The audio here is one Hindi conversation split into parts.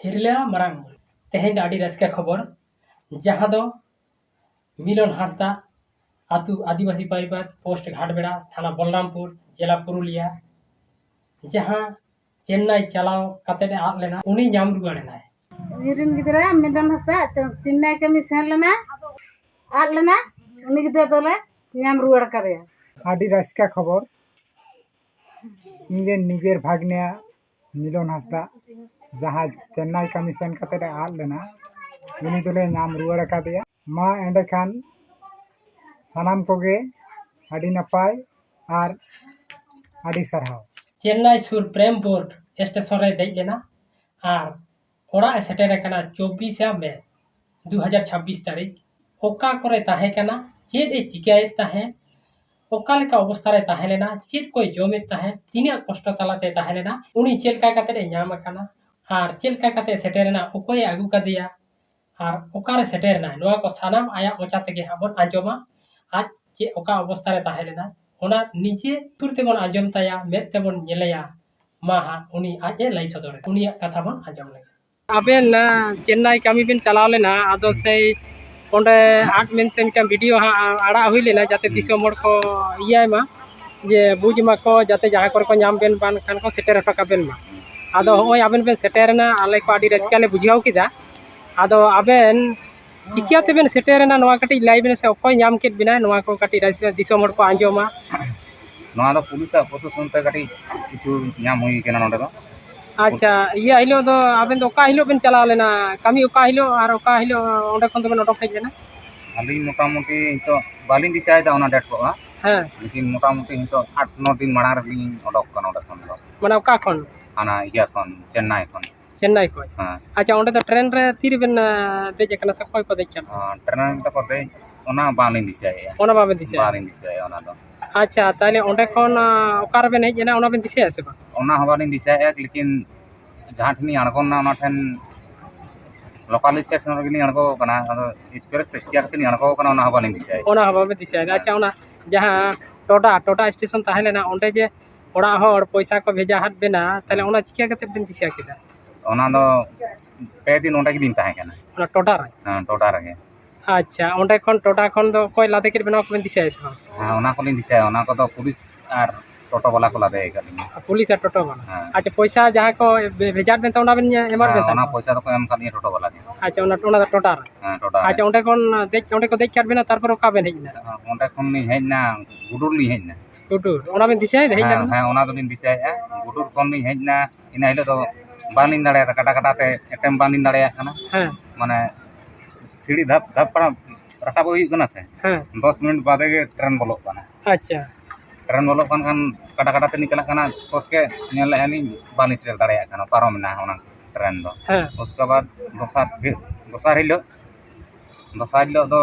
हिरला मारांग तेहें आड़ी रस्का खबर जहाँ दो मिलन हांसदा आतु आदिवासी परिवार पोस्ट घाटबेड़ा थाना बलरामपुर जिला पुरुलिया जहाँ चेन्नई चलाव कते आद लेना उनी नाम रुआड़ेना ᱤᱧᱨᱮᱱ ᱜᱤᱫᱽᱨᱟᱹ ᱢᱤᱞᱚᱱ ᱦᱟᱸᱥᱫᱟ ᱪᱮᱱᱱᱟᱭ ᱠᱟᱹᱢᱤ ᱥᱮᱱ ᱞᱮᱱᱟ ᱟᱫ ᱞᱮᱱᱟ ᱩᱱᱤ ᱜᱤᱫᱽᱨᱟᱹ ᱫᱚᱞᱮ ᱧᱟᱢ ᱨᱩᱣᱟᱹᱲ ᱠᱟᱫᱮᱭᱟ आड़ी रास्का खबर ᱤᱧᱨᱮᱱ निजेर भाग्निया मिलन हांसदा जहाँ चेन्नई कमी सेन कते आद लेना उनी दोले नाम रुआड़ कादेया मा एंडे खान सानाम कोगे आड़ी नपाय आर आड़ी सरहाव चेन्नई सुर प्रेमपुर स्टेशन रे देज लेना आर ओड़ा सेटेर कना 24 मई 2026 तारीख ओका करे ताहे कना चेद ए चिकायत ताहे ओका लेका अवस्था रे ताहे लेना चेद कोई जमेत ताहे तिना कष्ट तलाते ताहे लेना उनी चेल का कते ᱧᱟᱢ आकाना आर चेल का कते सेटेरना ओकोय आगु कदिया आर ओका रे सेटेरना नोआ को सानाम आया मोचा तेगे हाबन आंजोमा आज चे ओका अवस्था रे ताहे लेना ओना निजे तुरते बन आंजोम ताया मेद तेबन नेलेया माहा उनी आजे लाई सदर उनी कथा बन आंजोम ले आबेन चेन्नई कमी बिन चलाव लेना आदो से ओंडे आट मेनते मिटा वीडियो आड़ा हुई लेना जाते दिसोम हर को इयाय मा जे बुझ मा को जाते जहां कर को नाम बेन बान खान को सेटेर टका बेन मा आदो होय आबेन बेन सेटेरना आले को आडी रस्काले बुझाव किदा आदो आबेन चिकियाते बेन सेटेरना नोआ कटी लाइव ने से ओकोय नाम केत बिना नोआ को कटी रस्का दिसोम हर को आंजोमा नोआ दो पुलिस प्रशासन ते कटी किछु नाम हुई केना नोडे दो अच्छा ये हिलो दो आबेन दो का हिलो बेन चलाव लेना कमी ओका हिलो आर ओका हिलो ओंडे खन दो बेन ओडक हेज लेना अली मोटामुटी तो बालिन दिसाय दा ओना डेट को हां लेकिन मोटामुटी तो 8-9 दिन माड़ा रे लिन ओडक कन ओडे खन दो माने ओका खन आना इया खन चेन्नई खन हां अच्छा ओंडे तो ट्रेन रे तीर बेन देजे कना से कोय को देख ट्रेन तो को दे ओना बालिन दिसाय ओना बाबे दिसे बालिन दिसाय ओना दो अच्छा ताले ओंडे खन ओका रे बेन हेज लेना ओना बेन दिसे से बा ओना हबालिन दिसाय लेकिन जहां ठनी अणगोना ओना ठन लोकल स्टेशन रे अणगो कना एक्सप्रेस ते चिया कते अणगो कना ओना हबालिन दिसाय ओना हबाबे दिसे अच्छा ओना जहां टोटा स्टेशन ताहे लेना ओंडे जे ओड़ा हर पैसा को भेजा हाथ बेना ताले ओना चिया कते बेन दिसे किदा ओना दो पे दिन ओंडे दिन ताहे कना ओना टोटा रे हां टोटा रे अच्छा ओंडे खन टोटा खन दो कोई लादे के बेना को बेन दिसे से हां ओना को लिन दिसाय ओना को तो पुलिस आर टोटो वाला को लादे कलिन पुलिस और टोटो वाला अच्छा पैसा जहां को भेजा बेन ओना बेन एमर बेन ओना पैसा तो को एम खाली टोटो वाला अच्छा ओना टोटा रे हां टोटा अच्छा ओंडे खन देख ओंडे को देख कर बेना तारपर ओका बेन हेजना ओंडे खन नि हेजना गुडुर नि हेजना गुडुर ओना बेन दिसे हेजना हां ओना दो लिन दिसाय गुडुर खन नि हेजना इना हिलो तो बालिन दाड़े काटा काटा ते एटेम बालिन दाड़े कना हां माने सीढ़ी धप धप पड़ा रकाब हुई कना से हां 10 मिनट बाद के ट्रेन बोलो कना अच्छा ट्रेन बोलो kan काटा काटा ते निकला कना कोके नेले आनी बालिन से दाड़े कना पारम ना ओना ट्रेन दो हां उसके बाद दोसार हिलो दो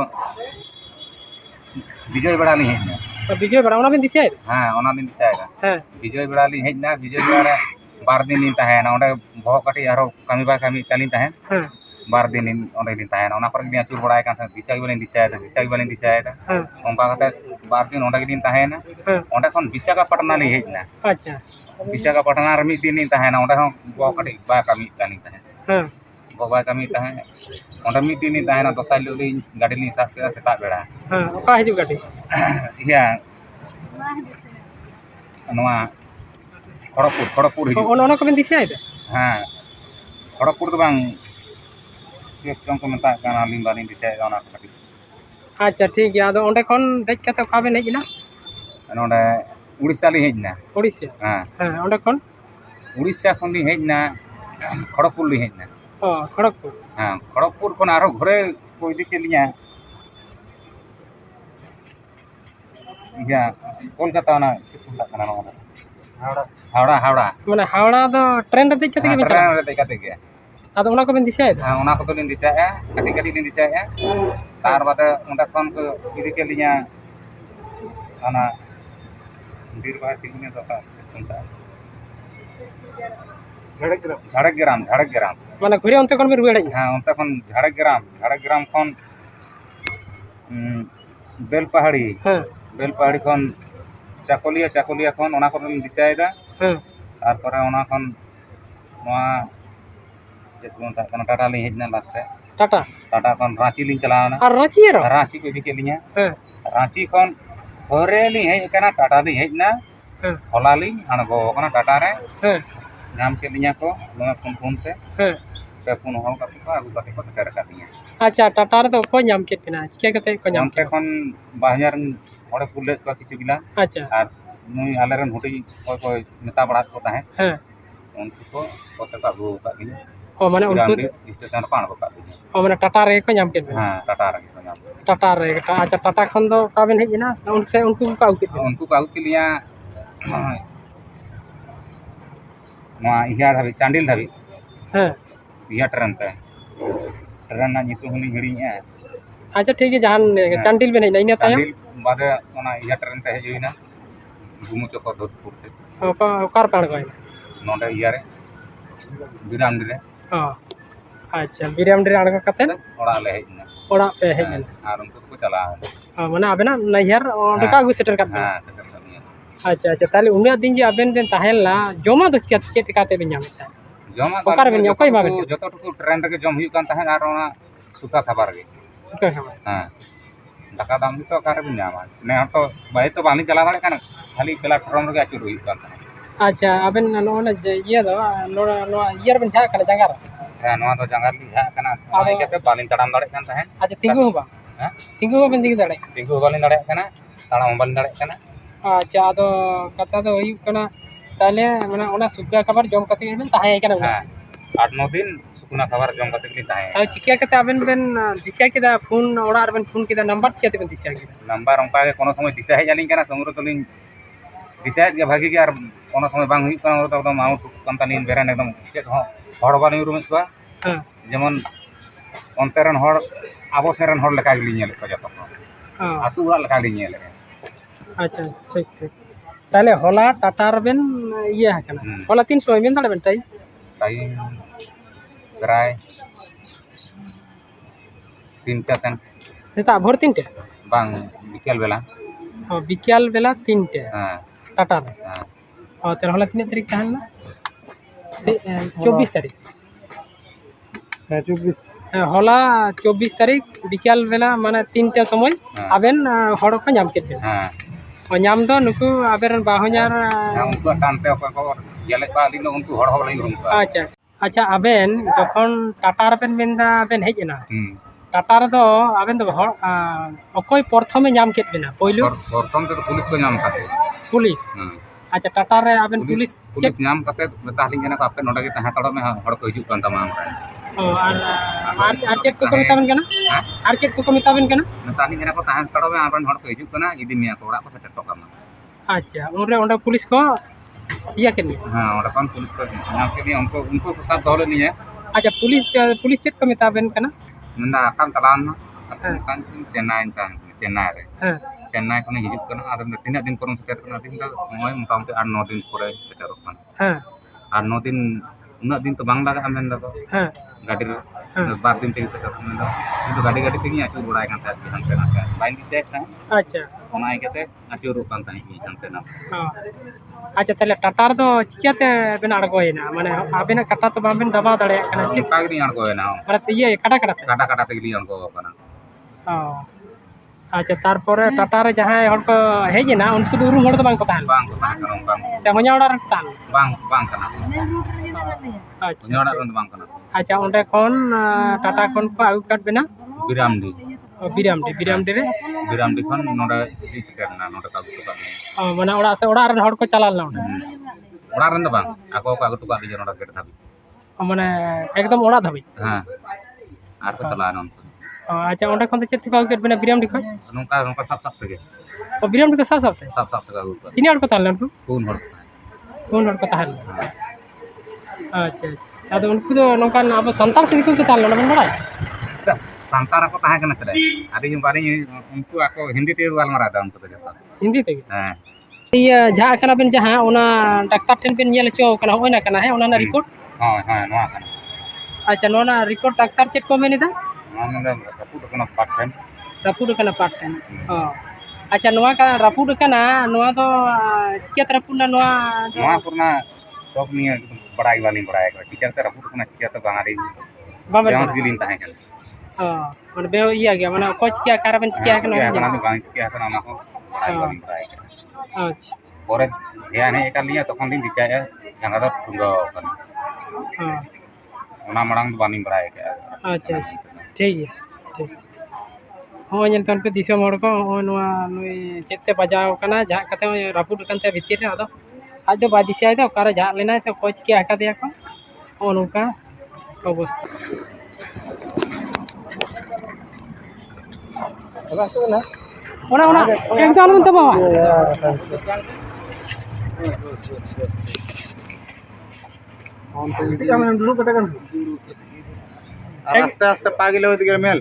विजय बड़ा ली हेजना विजय बड़ा ओना बेन दिसे हां ओना दिन दिसाय हां विजय बड़ा ली हेजना विजय बड़ा बार दिन इन ताहे ना ओंडे बहुत कटी आरो कमी बा कमी तालिन ताहे हां बार दिन इन ओंडे दिन ताहे ना ओना पर गिया चुर बड़ाय कान दिसाई बालिन दिसाय हां ओंका कते बार दिन ओंडे दिन ताहे ना हां ओंडे खन विशाखापट्टनम ली हेजना अच्छा विशाखापट्टनम रे मिद दिन इन ताहे ना ओंडे हो बहुत कटी बा कमी तालिन ताहे हां बबा कमी ताहे ओंडे मिद दिन इन ताहे ना दोसार लो ली गाड़ी ली साफ के सेता बेड़ा हां ओका हिजु गाडी या नोआ खड़गपुर हिजु ओना को बेन दिसे हां खड़गपुर तो बांग चेक चों को मेता काना लिन बालिन दिसाय ओना कटी अच्छा ठीक है आदो ओंडे खन देख कते ओका बेन हेजना नोडे उड़ीसा ली हेजना ओडिसा हां हां ओंडे खन उड़ीसा खन ली हेजना खड़गपुर ली हेजना ओ खड़गपुर हां खड़गपुर खन आरो घरे को इदी के लिया या कोलकाता ना चिपुला काना नोडे हावड़ा माने हावड़ा दो ट्रेन रे देख कते के बेन ट्रेन रे देखा के आदो ओना को बेन दिसे हां ओना को तो लिन दिसाय कटी कटी लिन दिसाय तार बाते ओंडा खन को इदी के लिया आना बीर बाहर तिलने तो का झाड़ग्राम माने घुरे ओंते खन बे रुवाड़ हां ओंते खन झाड़ग्राम खन बेलपहाड़ी हां बेलपहाड़ी खन चाकुलिया खन ओना को दिसाय दा हां तार परे ओना खन नोआ चेक को मेता कना टाटा लिंग हेजना लास्ट रे टाटा टाटा खन रांची लिंग चलावना और रांची रो रांची को इदी के लिंग हाँ रांची खन घरे लिंग हेज कना टाटा लिंग हेजना हाँ होला लिंग अणगो कना टाटा रे हाँ नाम के लिंग को लोना फोन फोन ते हाँ पे फोन होल का को आगु का को सेटर का लिंग अच्छा टाटा रे तो को नाम के बिना चिका कते को नाम onte के kon bahanyar ore kulle ko kichu gila अच्छा ar nui aleren huti koy neta barat ko tahe हाँ unku ko kote ka agu ka dinya ओ माने उनको Piramdi station pa ko ka dinya ओ माने टाटा रे को नाम के बिना ha tata ra ko nyam Tata रे अच्छा टाटा खन दो का बिन हेज ना उनसे उनको का उके unku ka agu ke liya ma iya dhabi chandil dhabi हाँ iya tren te tren na nyitu huni hirinya अच्छा ठीक है जहान चंडिल बिन हेज ना तायम chandil bade ona iya tren te hejuina gumu choko dhodpur te car पाण गए nonde iya re biramdi re हाँ अच्छा बिरियाम रे अड़ग कते ora le hejna ओड़ा पे हेज ना ar unku ko chala माने आबेना नैहर ओंडे का आगु सेटर कर ha seter ka dinya अच्छा अच्छा ताले उन्या दिन जे आबेन बेन ताहेला जोमा दो चेट काते बिन नामता joma Okar ben okoy ba ben joto tuku tren rege jom huyuk kan tahen ar ona suka khabar ge सुका खबर ha daka dam ni to okare ben nyama ne to bai to bani chala dare kan khali platform rege achur huyuk kan tahen अच्छा आबेन नोना ये दो नोना नो ईयर बिन झा कना जंगार ha noa do jangar li ha kana ai kete balin tadam dare kan tahen अच्छा तिंगु होबा ha तिंगु होबा बिन दिग दड़े tinggu balin dare kana tadam balin dare kana अच्छा आदो कथा दो हुई कना ताले माने ओना सुका खबर जम कते बिन ताहे कना ha 8-9 din sukuna khabar jom kate li tahen ताउ चिकिया कते आबेन बेन दिशा केदा फोन ओड़ा आर बेन फोन केदा नंबर चिते बेन दिशा केदा number onka ge kono somoy disha hej alin kana somro to lin disha ge bhagi ge ar kono somoy bang huyuk kana to ekdom out kantalin beran ekdom chet ho hor bani urumis ko हां যেমন অন্তরেন হর আবসেরন হর লেখা গলি নিয়ে লেখা যত हां আতু উড়া লেখা গলি নিয়ে লেখা अच्छा ठीक ठीक ताले होला टाटार बेन ये है कना होला 300 बेन दड़े बेन ताई তাই প্রায় 3টা সেন सेता भोर 3टे বাং বিকেল বেলা बिकाल बेला 3टे হ্যাঁ टाटार হ্যাঁ और तेरे होला कितने तारीख तहन ना 24 तारीख है 24 होला 24 तारीख बिकाल बेला माने 3टे समय हाँ। आबेन हड़ को नाम के बेन হ্যাঁ और नाम दो नुकु आबेरन बाहु냐र उनको टानते অকয় ko গেলে ko আলিন उनको হড় হড় লাগি উनको अच्छा अच्छा आबेन जखन टाटार बेन बेनदा बेन हेजना হুম टाटार दो आबेन दो हड़ अकय प्रथमे नाम के बेना पहिलो প্রথম তো পুলিশ को नाम কাটে पुलिस হুম अच्छा टाटार रे आबेन पुलिस पुलिस नाम कते बतालिन kana ko ape noda ge taha tado me hor ko hijuk kan tama amra आर चेक को मिताबेन कना ha आर चेक को मिताबेन कना बतालिन kana ko tahan tado me amran hor ko hijuk kana idi me ko ora ko setet to kama अच्छा उनरे उनरे पुलिस को इया के हाँ और अपन पुलिस को नाम के लिए उनको साथ दौड़ नहीं है अच्छा पुलिस पुलिस चेक को मिताबेन कना Nanda akan talan kan Chennai kan Chennai रे हां चेन्नई खने हिजुक kana adam tina din korum seter kana din ka moy motamoti 8-9 din pore seterok kan हां 8-9 din unat din to bang laga amen da ko हां gadi bar din tegi seter kan da itu gadi gadi tegi acur urai kan ta hante na ka lain di tek na अच्छा ona ai kate acur kan ta hi hante na हां अच्छा तले टाटार दो चिकियाते बेन अड़गोयना माने आबेना कटा तो बाबेन दबा दड़े कना chip pagi ni an ko na माने ये कटा कटा kata kata tegi an ko kana अच्छा तारपरे टाटा रे जहां हड़ को हेजना उनको तो उरुम हड़ तो बांग को तान bang ko tahan bang से होnya ओड़ा रे तान bang kana अच्छा nyora ron bang kana अच्छा ओंडे कोन टाटा कोन को आगु काट बेना biramdi बिरामडी रे biramdi kon noda di sekitar na noda kagu tukar ni माने ओड़ा से ओड़ा रे हड़ को चलाल ना ओंडे orang ren bang aku kagu tukar di noda gede tapi माने एकदम ओड़ा धबी ha aku telah nonton अच्छा ओंडे कोन चेत को आगु काट बेना बिरामडी को nungka sap sap tege और बिरामडी को सब सबते sap sap tege aku तीन हड़ को तान उनको kun hor कोन हड़ को तान अच्छा अच्छा उनको तो नोकान अब संताल से को तान ना बन बड़ाय santar aku tahan kena kedai ada yang paling untuk aku hindi te wal marada untuk jata Hindi ते ha iya जहां kana ben जहां ओना doctor ten ben nyel cho kana होना kana है ओना ना report ha ha noa kana अच्छा नोना रिपोर्ट डॉक्टर चेक को मेनी था noa nanda aku kena paten रापुड kana part time अच्छा नोआ का रापुड kana नोआ तो चिकिया रापुड ना नोआ noa purna सब निये बड़ा वाली बड़ा है चिकाते रपूट कना चिकाते Bangali Babar jangan segilin tahan kan माने बे इया गया माने कोच क्या कारबन चिकिया चिकिया कना kan bang चिकिया kan ona ko bada wali bada अच्छा pore dia ne ekal liya tokon din dicaya yang ada tunggu kan हाँ ona marang do bani bada ya अच्छा अच्छा ठीक है ठीक हाँ ये तन पे दिशा मोड़ को नवा नुई चेते बजाव कना जा कते रापुट कनते भीतर रे आदो आज दो बादिसिया दो कारे जा लेना से कोच के आका दिया को ओनुका अवस्था ओना ओना एक जाल में तो बाबा aste aste pagile odige mel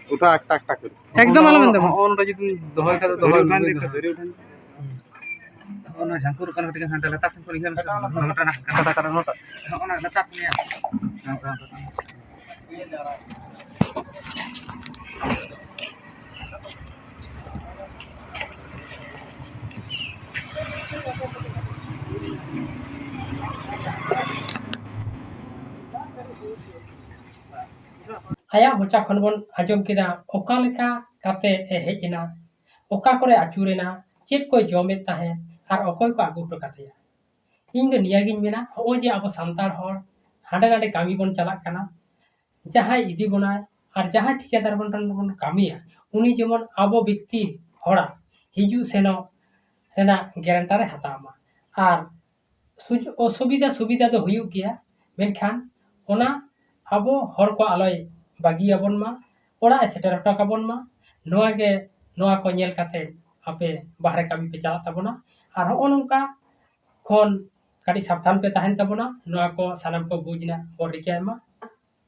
uta একটা একটা করে एकदम आलम में दबा on যদি দহয় kada দহয় উঠান দেখতে ধরে উঠান ona jangkur kan ketika handal atas kan hilang nota nak kata nota ona letak ni आया मोचा खन बन आजम केदा ओका लेका काते ए हेजना ओका करे आचुरेना चेत कोई जमे ताहे आर अकोय को आगु टो काते इन दो नियागिन मेना हो जे अब सांतार हर हांडे नाडे कामी बन चलाक काना जहां इदी बनाय आर जहां ठिकादार बन कामिया उनी जेमन आबो व्यक्ति हड़ा हिजु सेनो रेना गारंटी रे हतामा आर असुविधा सुविधा दो हुयु गया मेनखान ओना आबो हर को आलोय बागी आबन मा ओड़ा सेटर हटा काबन मा नोआ के नोआ को नेल काते आपे बाहरे कामी पे चला ताबोना आर हो नोंका खन काटी सावधान पे ताहेन ताबोना नोआ को सानाम को बुझना बरिका मा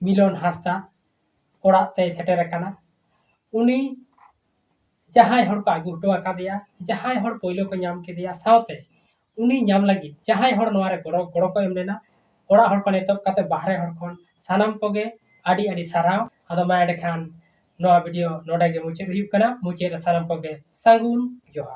मिलन हासदा ओड़ा ते सेटर काना उनी जहां हर को आगु हटो आकादिया जहां हर पहले को नाम के दिया सावते उनी नाम लगी जहां हर नोआ रे गड़ो गड़ो को एम लेना ओड़ा हर को नेतब काते बाहरे हर खन सानाम कोगे आड़ी आड़ी साराव आदो मा एडे खान नोआ वीडियो नोडे गे मुचे हुयु कना मुचे रे सानाम कोगे सांगुन जोहार।